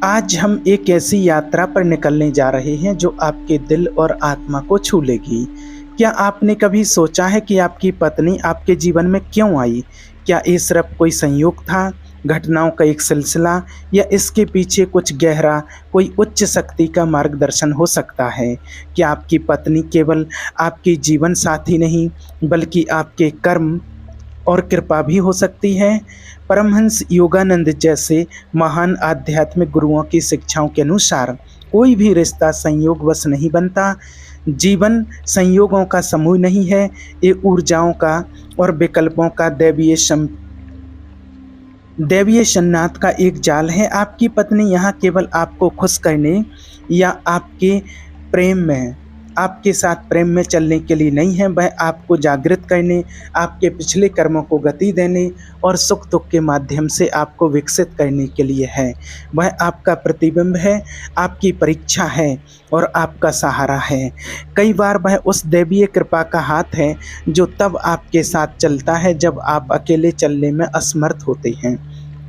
आज हम एक ऐसी यात्रा पर निकलने जा रहे हैं जो आपके दिल और आत्मा को छू लेगी। क्या आपने कभी सोचा है कि आपकी पत्नी आपके जीवन में क्यों आई? क्या ये सिर्फ कोई संयोग था, घटनाओं का एक सिलसिला, या इसके पीछे कुछ गहरा, कोई उच्च शक्ति का मार्गदर्शन हो सकता है? क्या आपकी पत्नी केवल आपकी जीवन साथी नहीं, बल्कि आपके कर्म और कृपा भी हो सकती है? परमहंस योगानंद जैसे महान आध्यात्मिक गुरुओं की शिक्षाओं के अनुसार कोई भी रिश्ता संयोगवश नहीं बनता। जीवन संयोगों का समूह नहीं है, ये ऊर्जाओं का और विकल्पों का दैवीय शन्नाथ का एक जाल है। आपकी पत्नी यहाँ केवल आपको खुश करने या आपके साथ प्रेम में चलने के लिए नहीं है, वह आपको जागृत करने, आपके पिछले कर्मों को गति देने और सुख दुख के माध्यम से आपको विकसित करने के लिए है। वह आपका प्रतिबिंब है, आपकी परीक्षा है और आपका सहारा है। कई बार वह उस दैवीय कृपा का हाथ है जो तब आपके साथ चलता है जब आप अकेले चलने में असमर्थ होते हैं।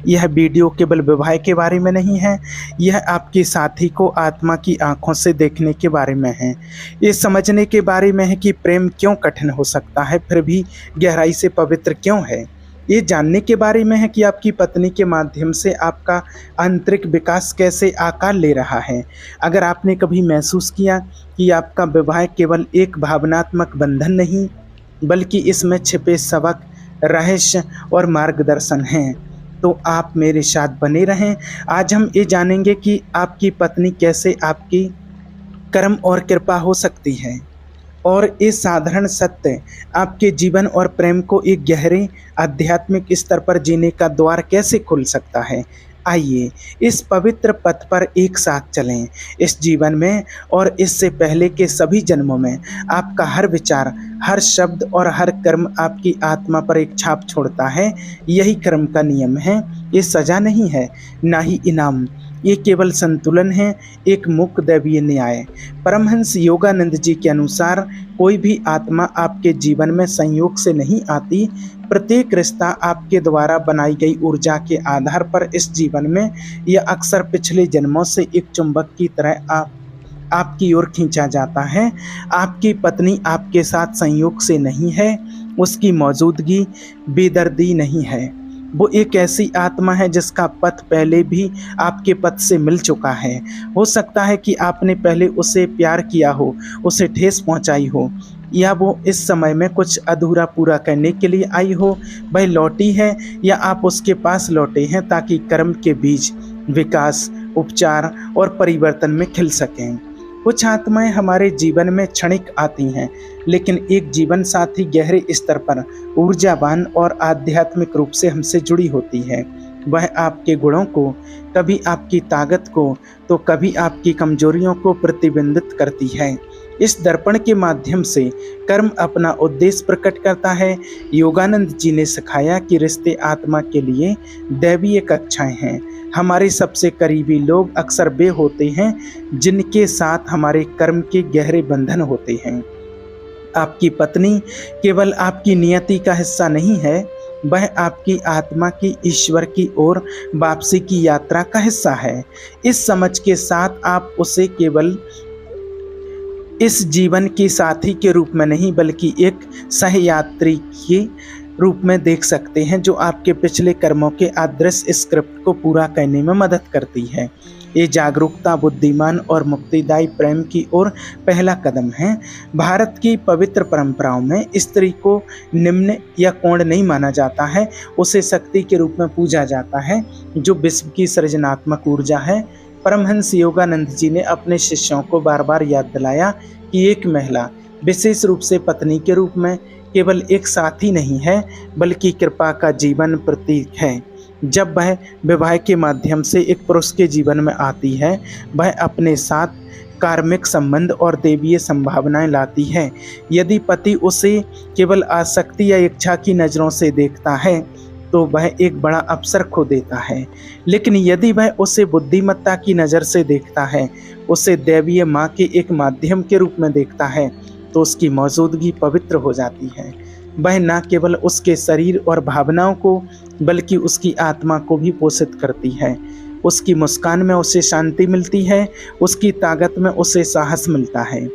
यह वीडियो केवल विवाह के बारे में नहीं है, यह आपके साथी को आत्मा की आंखों से देखने के बारे में है। ये समझने के बारे में है कि प्रेम क्यों कठिन हो सकता है फिर भी गहराई से पवित्र क्यों है। ये जानने के बारे में है कि आपकी पत्नी के माध्यम से आपका आंतरिक विकास कैसे आकार ले रहा है। अगर आपने कभी महसूस किया कि आपका विवाह केवल एक भावनात्मक बंधन नहीं, बल्कि इसमें छिपे सबक, रहस्य और मार्गदर्शन हैं, तो आप मेरे साथ बने रहें। आज हम ये जानेंगे कि आपकी पत्नी कैसे आपकी कर्म और कृपा हो सकती है, और ये साधारण सत्य आपके जीवन और प्रेम को एक गहरे आध्यात्मिक स्तर पर जीने का द्वार कैसे खोल सकता है। आइए इस पवित्र पथ पर एक साथ चलें। इस जीवन में और इससे पहले के सभी जन्मों में आपका हर विचार, हर शब्द और हर कर्म आपकी आत्मा पर एक छाप छोड़ता है। यही कर्म का नियम है, ये सजा नहीं है, ना ही इनाम, ये केवल संतुलन है, एक मुक्त दैवीय न्याय। परमहंस योगानंद जी के अनुसार कोई भी आत्मा आपके जीवन में संयोग से नहीं आती। प्रत्येक रिश्ता आपके द्वारा बनाई गई ऊर्जा के आधार पर इस जीवन में या अक्सर पिछले जन्मों से एक चुंबक की तरह आपकी ओर खींचा जाता है। आपकी पत्नी आपके साथ संयोग से नहीं है, उसकी मौजूदगी बेदर्दी नहीं है। वो एक ऐसी आत्मा है जिसका पथ पहले भी आपके पथ से मिल चुका है। हो सकता है कि आपने पहले उसे प्यार किया हो, उसे ठेस पहुंचाई हो, या वो इस समय में कुछ अधूरा पूरा करने के लिए आई हो। वह लौटी है या आप उसके पास लौटे हैं ताकि कर्म के बीज विकास, उपचार और परिवर्तन में खिल सकें। कुछ आत्माएं हमारे जीवन में क्षणिक आती हैं, लेकिन एक जीवन साथी गहरे स्तर पर ऊर्जावान और आध्यात्मिक रूप से हमसे जुड़ी होती है। वह आपके गुणों को, कभी आपकी ताकत को, तो कभी आपकी कमजोरियों को प्रतिबिंबित करती है। इस दर्पण के माध्यम से कर्म अपना उद्देश्य प्रकट करता है। योगानंद जी ने सिखाया कि रिश्ते आत्मा के लिए दैवीय कक्षाएं हैं। हमारे सबसे करीबी लोग अक्सर वे होते हैं जिनके साथ हमारे कर्म के गहरे बंधन होते हैं। आपकी पत्नी केवल आपकी नियति का हिस्सा नहीं है, वह आपकी आत्मा की ईश्वर की ओर वापसी की यात्रा का हिस्सा है। इस समझ के साथ आप उसे केवल इस जीवन की साथी के रूप में नहीं, बल्कि एक सहयात्री के रूप में देख सकते हैं जो आपके पिछले कर्मों के अदृश्य स्क्रिप्ट को पूरा करने में मदद करती है। ये जागरूकता बुद्धिमान और मुक्तिदायी प्रेम की ओर पहला कदम है। भारत की पवित्र परंपराओं में स्त्री को निम्न या कोण नहीं माना जाता है, उसे शक्ति के रूप में पूजा जाता है जो विश्व की सृजनात्मक ऊर्जा है। परमहंस योगानंद जी ने अपने शिष्यों को बार बार याद दिलाया कि एक महिला, विशेष रूप से पत्नी के रूप में, केवल एक साथी नहीं है, बल्कि कृपा का जीवन प्रतीक है। जब वह विवाह के माध्यम से एक पुरुष के जीवन में आती है, वह अपने साथ कार्मिक संबंध और दैवीय संभावनाएं लाती है। यदि पति उसे केवल आसक्ति या इच्छा की नज़रों से देखता है तो वह एक बड़ा अवसर खो देता है, लेकिन यदि वह उसे बुद्धिमत्ता की नज़र से देखता है, उसे दैवीय माँ के एक माध्यम के रूप में देखता है, तो उसकी मौजूदगी पवित्र हो जाती है। वह न केवल उसके शरीर और भावनाओं को, बल्कि उसकी आत्मा को भी पोषित करती है। उसकी मुस्कान में उसे शांति मिलती है, उसकी ताकत में उसे साहस मिलता है।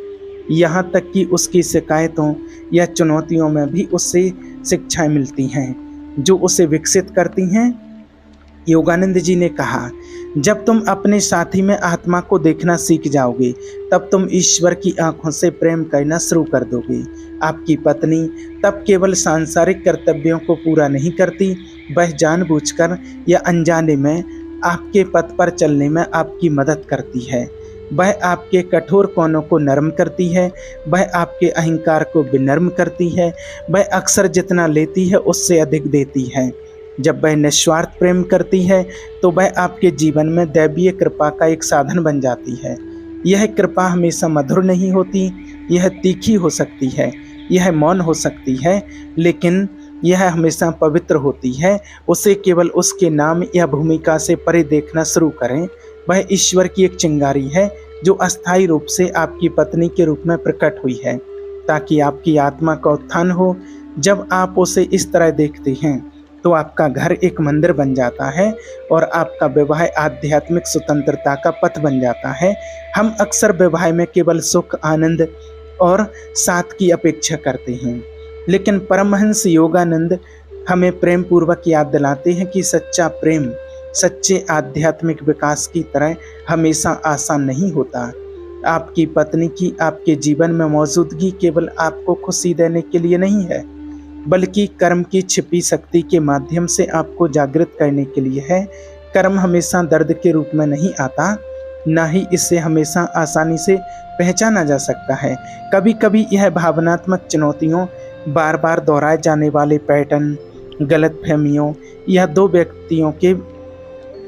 यहाँ तक कि उसकी शिकायतों या चुनौतियों में भी उससे शिक्षाएं मिलती हैं, जो उसे विकसित करती हैं। योगानंद जी ने कहा, जब तुम अपने साथी में आत्मा को देखना सीख जाओगे, तब तुम ईश्वर की आंखों से प्रेम करना शुरू कर दोगे। आपकी पत्नी तब केवल सांसारिक कर्तव्यों को पूरा नहीं करती, वह जानबूझकर या अनजाने में आपके पथ पर चलने में आपकी मदद करती है। वह आपके कठोर कोनों को नरम करती है, वह आपके अहंकार को विनम्र करती है, वह अक्सर जितना लेती है उससे अधिक देती है। जब वह निस्वार्थ प्रेम करती है तो वह आपके जीवन में दैवीय कृपा का एक साधन बन जाती है। यह कृपा हमेशा मधुर नहीं होती, यह तीखी हो सकती है, यह मौन हो सकती है, लेकिन यह हमेशा पवित्र होती है। उसे केवल उसके नाम या भूमिका से परे देखना शुरू करें। वह ईश्वर की एक चिंगारी है जो अस्थायी रूप से आपकी पत्नी के रूप में प्रकट हुई है, ताकि आपकी आत्मा का उत्थान हो। जब आप उसे इस तरह देखते हैं तो आपका घर एक मंदिर बन जाता है और आपका विवाह आध्यात्मिक स्वतंत्रता का पथ बन जाता है। हम अक्सर विवाह में केवल सुख, आनंद और साथ की अपेक्षा करते हैं, लेकिन परमहंस योगानंद हमें प्रेम पूर्वक याद दिलाते हैं कि सच्चा प्रेम सच्चे आध्यात्मिक विकास की तरह हमेशा आसान नहीं होता। आपकी पत्नी की आपके जीवन में मौजूदगी केवल आपको खुशी देने के लिए नहीं है, बल्कि कर्म की छिपी शक्ति के माध्यम से आपको जागृत करने के लिए है। कर्म हमेशा दर्द के रूप में नहीं आता, ना ही इसे हमेशा आसानी से पहचाना जा सकता है। कभी कभी यह भावनात्मक चुनौतियों, बार बार दोहराए जाने वाले पैटर्न, गलतफहमियों या दो व्यक्तियों के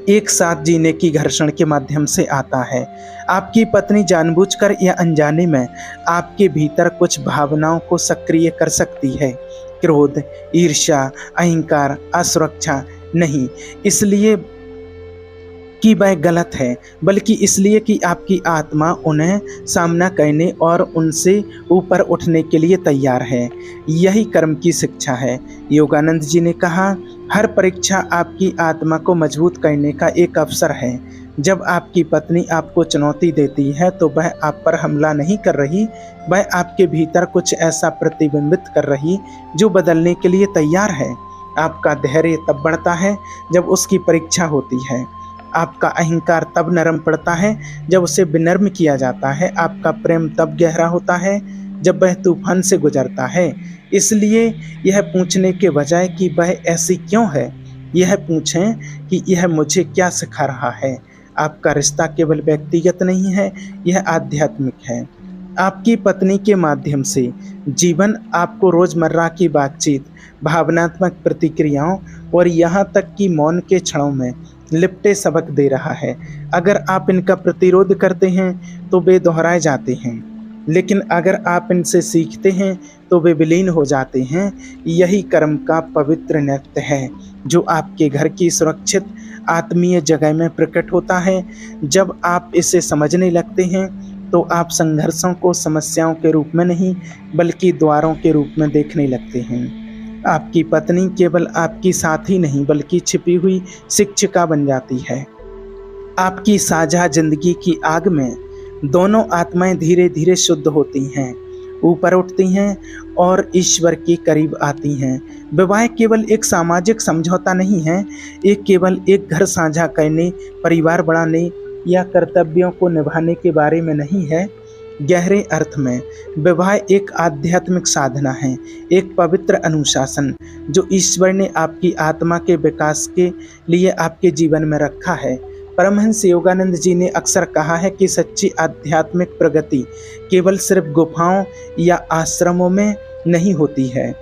एक साथ जीने की घर्षण के माध्यम से आता है। आपकी पत्नी जानबूझकर या अनजाने में आपके भीतर कुछ भावनाओं को सक्रिय कर सकती है। क्रोध, ईर्ष्या, अहंकार, असुरक्षा, नहीं इसलिए कि वह गलत है, बल्कि इसलिए कि आपकी आत्मा उन्हें सामना करने और उनसे ऊपर उठने के लिए तैयार है। यही कर्म की शिक्षा है। योगानंद जी ने कहा, हर परीक्षा आपकी आत्मा को मजबूत करने का एक अवसर है। जब आपकी पत्नी आपको चुनौती देती है तो वह आप पर हमला नहीं कर रही, वह आपके भीतर कुछ ऐसा प्रतिबिंबित कर रही जो बदलने के लिए तैयार है। आपका धैर्य तब बढ़ता है जब उसकी परीक्षा होती है। आपका अहंकार तब नरम पड़ता है जब उसे विनम्र किया जाता है। आपका प्रेम तब गहरा होता है जब वह तूफान से गुजरता है। इसलिए यह पूछने के बजाय कि वह ऐसी क्यों है, यह पूछें कि यह मुझे क्या सिखा रहा है। आपका रिश्ता केवल व्यक्तिगत नहीं है, यह आध्यात्मिक है। आपकी पत्नी के माध्यम से जीवन आपको रोजमर्रा की बातचीत, भावनात्मक प्रतिक्रियाओं और यहाँ तक कि मौन के क्षणों में लिपटे सबक दे रहा है। अगर आप इनका प्रतिरोध करते हैं तो वे दोहराए जाते हैं, लेकिन अगर आप इनसे सीखते हैं तो वे विलीन हो जाते हैं। यही कर्म का पवित्र नृत्य है जो आपके घर की सुरक्षित आत्मीय जगह में प्रकट होता है। जब आप इसे समझने लगते हैं तो आप संघर्षों को समस्याओं के रूप में नहीं, बल्कि द्वारों के रूप में देखने लगते हैं। आपकी पत्नी केवल आपकी साथी नहीं, बल्कि छिपी हुई शिक्षिका बन जाती है। आपकी साझा जिंदगी की आग में दोनों आत्माएं धीरे धीरे शुद्ध होती हैं, ऊपर उठती हैं और ईश्वर के करीब आती हैं। विवाह केवल एक सामाजिक समझौता नहीं है, केवल एक घर साझा करने, परिवार बढ़ाने या कर्तव्यों को निभाने के बारे में नहीं है। गहरे अर्थ में विवाह एक आध्यात्मिक साधना है, एक पवित्र अनुशासन जो ईश्वर ने आपकी आत्मा के विकास के लिए आपके जीवन में रखा है। परमहंस योगानंद जी ने अक्सर कहा है कि सच्ची आध्यात्मिक प्रगति केवल सिर्फ गुफाओं या आश्रमों में नहीं होती है,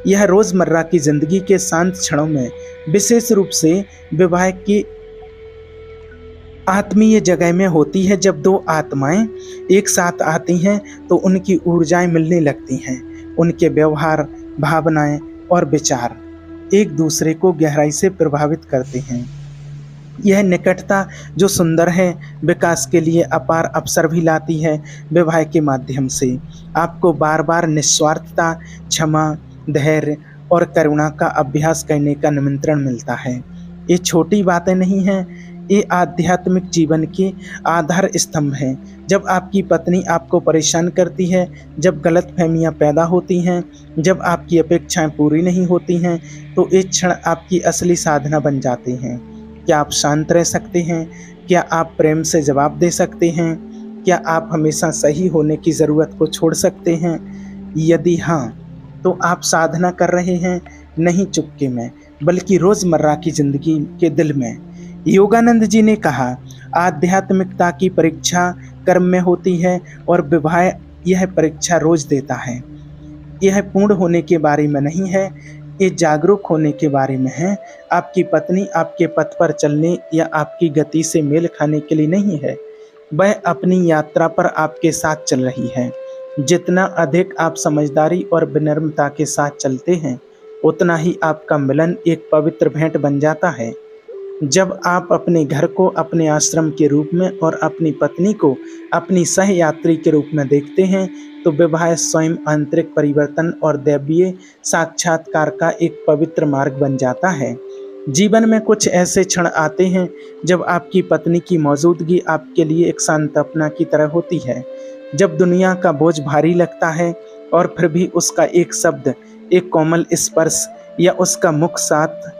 यह रोजमर्रा की जिंदगी के शांत क्षणों में, विशेष रूप से विवाह की आत्मीय जगह में होती है। जब दो आत्माएं एक साथ आती हैं तो उनकी ऊर्जाएं मिलने लगती हैं। उनके व्यवहार, भावनाएं और विचार एक दूसरे को गहराई से प्रभावित करते हैं। यह निकटता जो सुंदर है, विकास के लिए अपार अवसर भी लाती है। विवाह के माध्यम से आपको बार बार निस्वार्थता, क्षमा, धैर्य और करुणा का अभ्यास करने का निमंत्रण मिलता है। ये छोटी बातें नहीं हैं, ये आध्यात्मिक जीवन के आधार स्तंभ हैं। जब आपकी पत्नी आपको परेशान करती है, जब गलतफहमियां पैदा होती हैं, जब आपकी अपेक्षाएं पूरी नहीं होती हैं, तो ये क्षण आपकी असली साधना बन जाते हैं। क्या आप शांत रह सकते हैं? क्या आप प्रेम से जवाब दे सकते हैं? क्या आप हमेशा सही होने की ज़रूरत को छोड़ सकते हैं? यदि हाँ, तो आप साधना कर रहे हैं, नहीं चुपके में, बल्कि रोज़मर्रा की ज़िंदगी के दिल में। योगानंद जी ने कहा, आध्यात्मिकता की परीक्षा कर्म में होती है और विवाह यह परीक्षा रोज़ देता है। यह पूर्ण होने के बारे में नहीं है, ये जागरूक होने के बारे में है। आपकी पत्नी आपके पथ पर चलने या आपकी गति से मेल खाने के लिए नहीं है, वह अपनी यात्रा पर आपके साथ चल रही है। जितना अधिक आप समझदारी और विनम्रता के साथ चलते हैं, उतना ही आपका मिलन एक पवित्र भेंट बन जाता है। जब आप अपने घर को अपने आश्रम के रूप में और अपनी पत्नी को अपनी सहयात्री के रूप में देखते हैं, तो विवाह स्वयं आंतरिक परिवर्तन और दैवीय साक्षात्कार का एक पवित्र मार्ग बन जाता है। जीवन में कुछ ऐसे क्षण आते हैं जब आपकी पत्नी की मौजूदगी आपके लिए एक सांत्वना की तरह होती है। जब दुनिया का बोझ भारी लगता है और फिर भी उसका एक शब्द, एक कोमल स्पर्श या उसका मुख साथ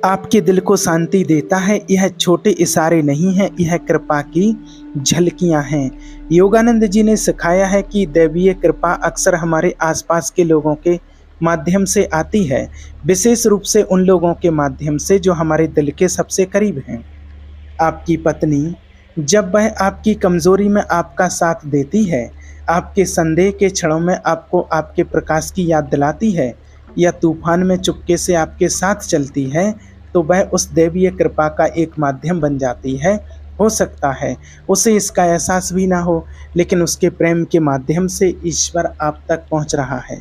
आपके दिल को शांति देता है। यह छोटे इशारे नहीं हैं, यह कृपा की झलकियां हैं। योगानंद जी ने सिखाया है कि दैवीय कृपा अक्सर हमारे आसपास के लोगों के माध्यम से आती है, विशेष रूप से उन लोगों के माध्यम से जो हमारे दिल के सबसे करीब हैं। आपकी पत्नी जब वह आपकी कमजोरी में आपका साथ देती है, आपके संदेह के क्षणों में आपको आपके प्रकाश की याद दिलाती है या तूफान में चुपके से आपके साथ चलती है, तो वह उस दैवीय कृपा का एक माध्यम बन जाती है। हो सकता है उसे इसका एहसास भी ना हो, लेकिन उसके प्रेम के माध्यम से ईश्वर आप तक पहुंच रहा है।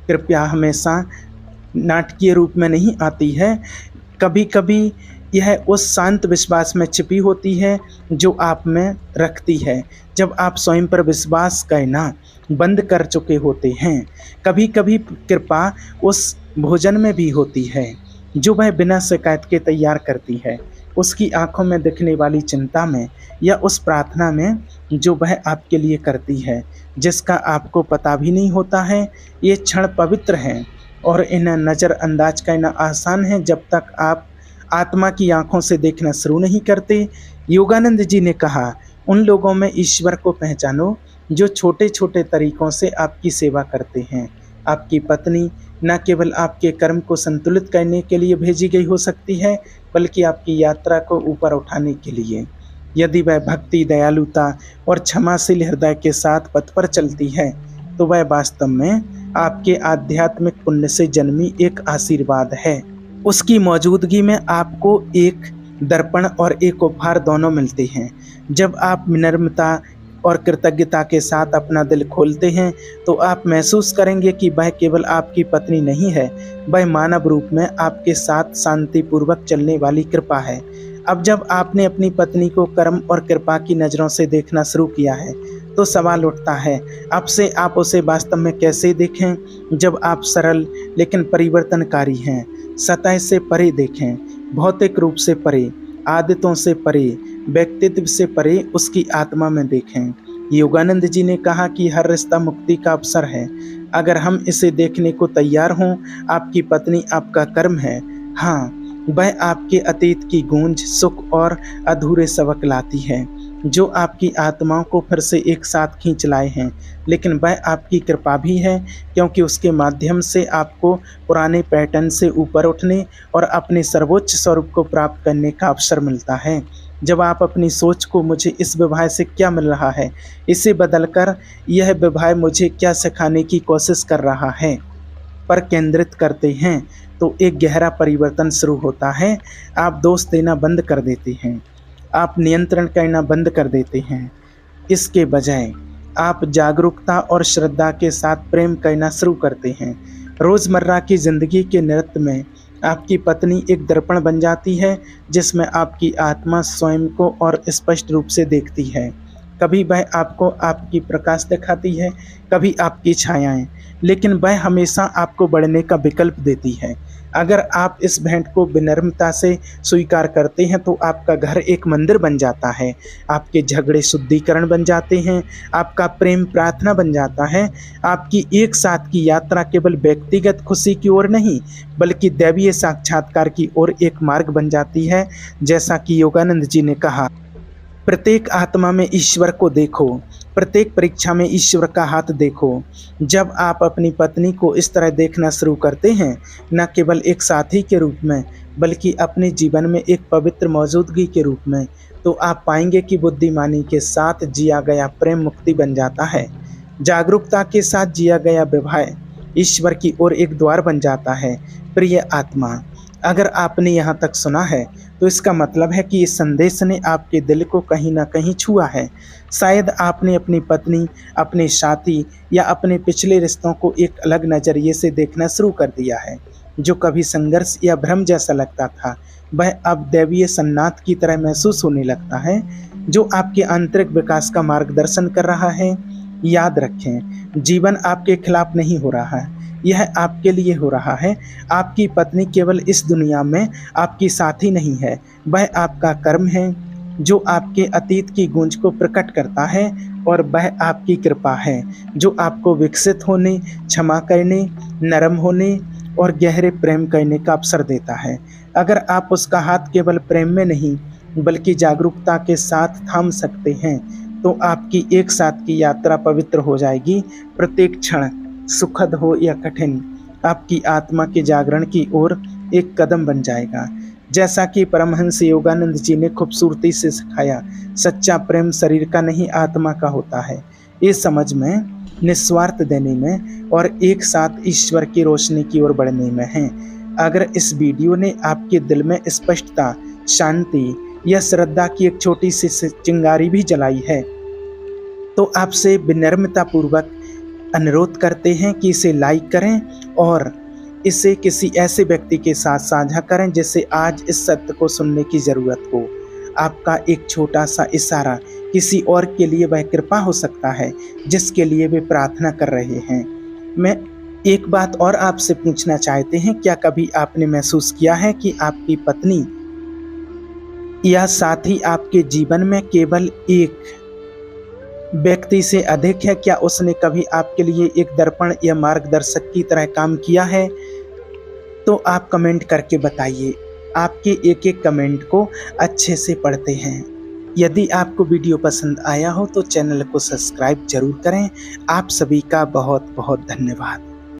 कृपया हमेशा नाटकीय रूप में नहीं आती है, कभी कभी यह उस शांत विश्वास में छिपी होती है जो आप में रखती है। जब आप स्वयं पर विश्वास करना बंद कर चुके होते हैं, कभी कभी कृपा उस भोजन में भी होती है जो वह बिना शिकायत के तैयार करती है, उसकी आंखों में दिखने वाली चिंता में, या उस प्रार्थना में जो वह आपके लिए करती है, जिसका आपको पता भी नहीं होता है। ये क्षण पवित्र हैं और इन्हें नज़रअंदाज करना आसान है जब तक आप आत्मा की आंखों से देखना शुरू नहीं करते। योगानंद जी ने कहा, उन लोगों में ईश्वर को पहचानो जो छोटे छोटे तरीकों से आपकी सेवा करते हैं। आपकी पत्नी न केवल आपके कर्म को संतुलित करने के लिए भेजी गई हो सकती है, बल्कि आपकी यात्रा को ऊपर उठाने के लिए। यदि वह भक्ति, दयालुता और क्षमाशील हृदय के साथ पथ पर चलती है, तो वह वास्तव में आपके आध्यात्मिक पुण्य से जन्मी एक आशीर्वाद है। उसकी मौजूदगी में आपको एक दर्पण और एक उपहार दोनों मिलते हैं। जब आप विनम्रता और कृतज्ञता के साथ अपना दिल खोलते हैं, तो आप महसूस करेंगे कि वह केवल आपकी पत्नी नहीं है, वह मानव रूप में आपके साथ शांतिपूर्वक चलने वाली कृपा है। अब जब आपने अपनी पत्नी को कर्म और कृपा की नज़रों से देखना शुरू किया है, तो सवाल उठता है, अब से आप उसे वास्तव में कैसे देखें? जब आप सरल लेकिन परिवर्तनकारी हैं, सतह से परे देखें, भौतिक रूप से परे, आदतों से परे, व्यक्तित्व से परे उसकी आत्मा में देखें। योगानंद जी ने कहा कि हर रिश्ता मुक्ति का अवसर है, अगर हम इसे देखने को तैयार हों। आपकी पत्नी आपका कर्म है। हाँ, वह आपके अतीत की गूंज, सुख और अधूरे सबक लाती है जो आपकी आत्माओं को फिर से एक साथ खींच लाए हैं। लेकिन वह आपकी कृपा भी है, क्योंकि उसके माध्यम से आपको पुराने पैटर्न से ऊपर उठने और अपने सर्वोच्च स्वरूप को प्राप्त करने का अवसर मिलता है। जब आप अपनी सोच को मुझे इस विवाह से क्या मिल रहा है, इसे बदलकर यह विवाह मुझे क्या सिखाने की कोशिश कर रहा है पर केंद्रित करते हैं, तो एक गहरा परिवर्तन शुरू होता है। आप दोष देना बंद कर देते हैं, आप नियंत्रण करना बंद कर देते हैं। इसके बजाय आप जागरूकता और श्रद्धा के साथ प्रेम करना शुरू करते हैं। रोज़मर्रा की ज़िंदगी के नृत्य में आपकी पत्नी एक दर्पण बन जाती है, जिसमें आपकी आत्मा स्वयं को और स्पष्ट रूप से देखती है। कभी वह आपको आपकी प्रकाश दिखाती है, कभी आपकी छायाएं, लेकिन वह हमेशा आपको बढ़ने का विकल्प देती है। अगर आप इस भेंट को विनम्रता से स्वीकार करते हैं तो आपका घर एक मंदिर बन जाता है, आपके झगड़े शुद्धिकरण बन जाते हैं, आपका प्रेम प्रार्थना बन जाता है, आपकी एक साथ की यात्रा केवल व्यक्तिगत खुशी की ओर नहीं बल्कि दैवीय साक्षात्कार की ओर एक मार्ग बन जाती है। जैसा कि योगानंद जी ने कहा, प्रत्येक आत्मा में ईश्वर को देखो, प्रत्येक परीक्षा में ईश्वर का हाथ देखो। जब आप अपनी पत्नी को इस तरह देखना शुरू करते हैं, न केवल एक साथी के रूप में बल्कि अपने जीवन में एक पवित्र मौजूदगी के रूप में, तो आप पाएंगे कि बुद्धिमानी के साथ जिया गया प्रेम मुक्ति बन जाता है। जागरूकता के साथ जिया गया विवाह ईश्वर की ओर एक द्वार बन जाता है। प्रिय आत्मा, अगर आपने यहाँ तक सुना है तो इसका मतलब है कि इस संदेश ने आपके दिल को कहीं ना कहीं छुआ है। शायद आपने अपनी पत्नी, अपने साथी या अपने पिछले रिश्तों को एक अलग नज़रिए से देखना शुरू कर दिया है। जो कभी संघर्ष या भ्रम जैसा लगता था, वह अब दैवीय सन्नाथ की तरह महसूस होने लगता है, जो आपके आंतरिक विकास का मार्गदर्शन कर रहा है। याद रखें, जीवन आपके खिलाफ नहीं हो रहा है, यह आपके लिए हो रहा है। आपकी पत्नी केवल इस दुनिया में आपकी साथी नहीं है, वह आपका कर्म है जो आपके अतीत की गूंज को प्रकट करता है, और वह आपकी कृपा है जो आपको विकसित होने, क्षमा करने, नरम होने और गहरे प्रेम करने का अवसर देता है। अगर आप उसका हाथ केवल प्रेम में नहीं बल्कि जागरूकता के साथ थाम सकते हैं तो आपकी एक साथ की यात्रा पवित्र हो जाएगी। प्रत्येक क्षण, सुखद हो या कठिन, आपकी आत्मा के जागरण की ओर एक कदम बन जाएगा। जैसा कि परमहंस योगानंद जी ने खूबसूरती से सिखाया, सच्चा प्रेम शरीर का नहीं आत्मा का होता है। ये समझ में, निस्वार्थ देने में और एक साथ ईश्वर की रोशनी की ओर बढ़ने में है। अगर इस वीडियो ने आपके दिल में स्पष्टता, शांति या श्रद्धा की एक छोटी सी चिंगारी भी जलाई है तो आपसे विनम्रता पूर्वक अनुरोध करते हैं कि इसे लाइक करें और इसे किसी ऐसे व्यक्ति के साथ साझा करें जिसे आज इस सत्य को सुनने की ज़रूरत हो। आपका एक छोटा सा इशारा किसी और के लिए वह कृपा हो सकता है जिसके लिए वे प्रार्थना कर रहे हैं। मैं एक बात और आपसे पूछना चाहते हैं, क्या कभी आपने महसूस किया है कि आपकी पत्नी या साथी आपके जीवन में केवल एक व्यक्ति से अधिक है? क्या उसने कभी आपके लिए एक दर्पण या मार्गदर्शक की तरह काम किया है? तो आप कमेंट करके बताइए। आपके एक एक कमेंट को अच्छे से पढ़ते हैं। यदि आपको वीडियो पसंद आया हो तो चैनल को सब्सक्राइब जरूर करें। आप सभी का बहुत बहुत धन्यवाद।